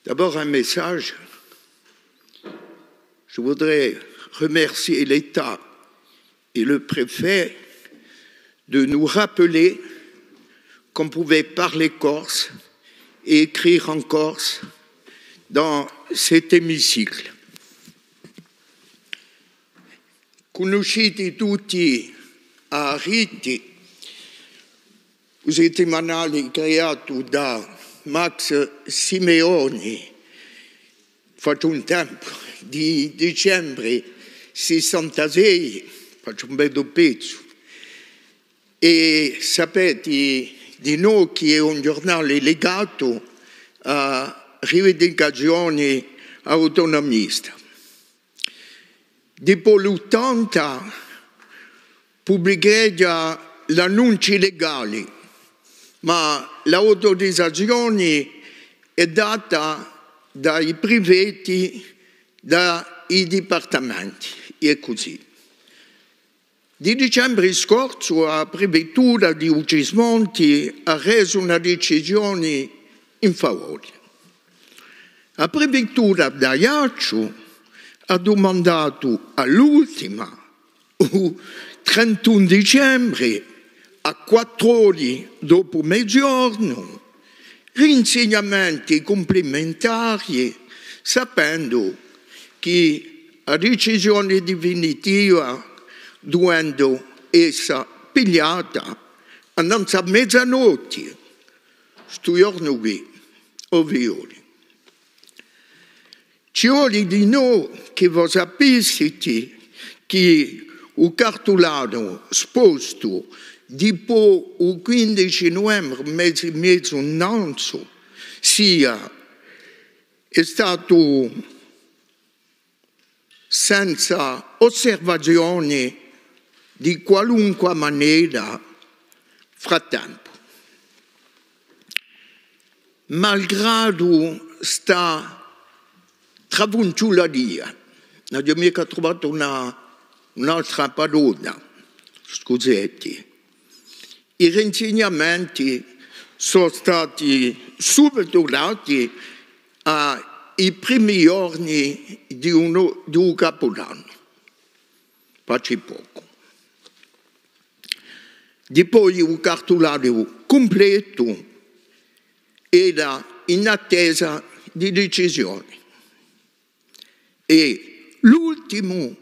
D'abord, un message. Je voudrais remercier l'État et le préfet de nous rappeler qu'on pouvait parler corse et écrire en corse dans cet hémicycle. Conoscete tutti a Riti, un settimanale creato da Max Simeoni, faccio un tempo, di dicembre 66, faccio un bel pezzo, e sapete di noi che è un giornale legato a rivendicazioni autonomiste. Dopo l'80 pubblicherà l'annunci legali, ma l'autorizzazione è data dai privati, dai dipartimenti, e così. Di dicembre scorso la prefettura di Ucismonti ha reso una decisione in favore. La prefettura d'Ajaccio ha domandato all'ultima, il 31 dicembre, a 4 ore dopo mezzogiorno, rinsegnamenti complementari, sapendo che la decisione definitiva dovendo essere pigliata a mezzanotte, sto giorno qui, ovvio. Ci vuole di noi che voi sapeste che il cartolano sposto dopo il 15 novembre, mezzo e mezzo innanzi, è stato senza osservazione di qualunque maniera frattempo. Malgrado sta travunciularia, non ho mica trovato un'altra parola, scusate. I rinsegnamenti sono stati subito dati ai primi giorni di un capodanno, faccio poco. Poi il cartolario completo era in attesa di decisioni. E l'ultimo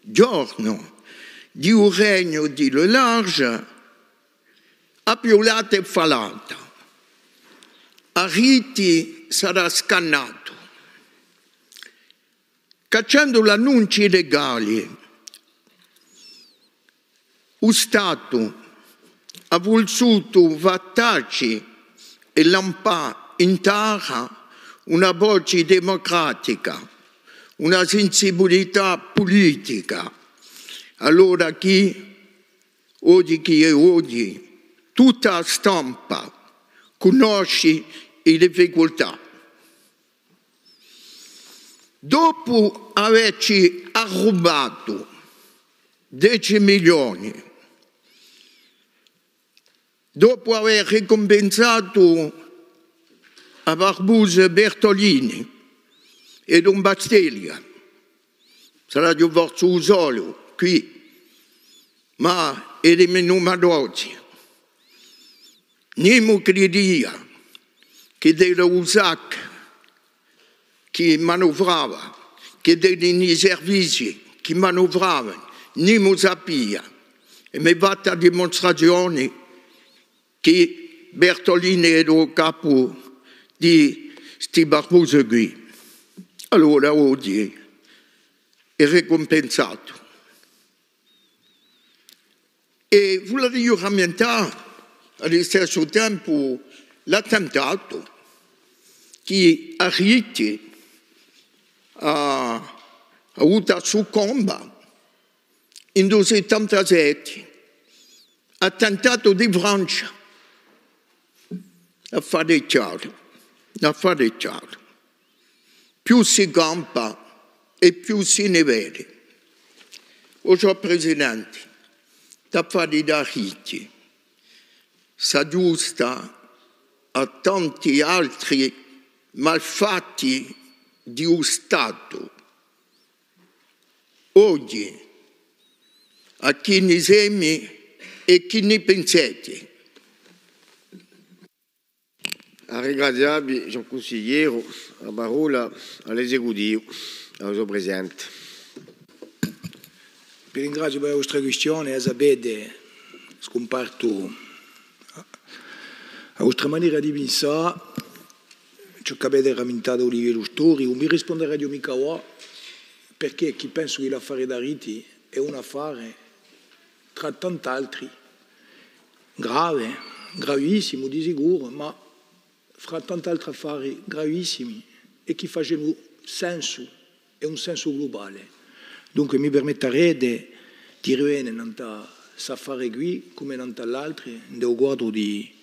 giorno di un regno di Le Large ha violato e fallata. A Riti sarà scannato. Cacciando gli annunci legali, lo Stato ha voluto vantarci e lampare in terra una voce democratica, una sensibilità politica. Allora oggi, tutta la stampa conosce le difficoltà. Dopo averci rubato 10 milioni, dopo aver ricompensato a Barbusa Bertolini e Don Basteglia, sarà di un solo qui, ma è di numero oggi. Nemo credia che della USAC che manovrava, che dei servizi che manovravano, Nemo sapeva. E mi è fatta dimostrazione che Bertolini era il capo di sti Barbusa qui. Allora oggi è ricompensato. E volevo rammentare allo stesso tempo l'attentato che a Riti ha avuto soccomba in 1977, attentato di Francia. Affare chiaro. Più si campa e più si ne vede. Oggi, Presidente, d'affari da Riti, s'aggiusta a tanti altri malfatti di un Stato. Oggi, a chi ne siamo e chi ne pensate? Ringraziabile, Jean Consigliere, la parola all'esecutivo, al suo Presidente. Vi ringrazio per la vostra questione. Sapete, scomparto la vostra maniera di pensare, ciò che avete rammentato Olivier Lustori, non mi risponde a Radio Mikawa, perché chi pensa che l'affare da Riti è un affare tra tanti altri, grave, gravissimo di sicuro, ma fra tanti altri affari gravissimi e che facciano senso, è un senso globale. Dunque mi permetterete di rivedere in questo affare qui come in l'altro, devo guardare di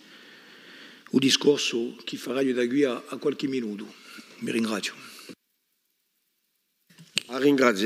un discorso che farà io da qui a qualche minuto. Mi ringrazio. Ringrazio.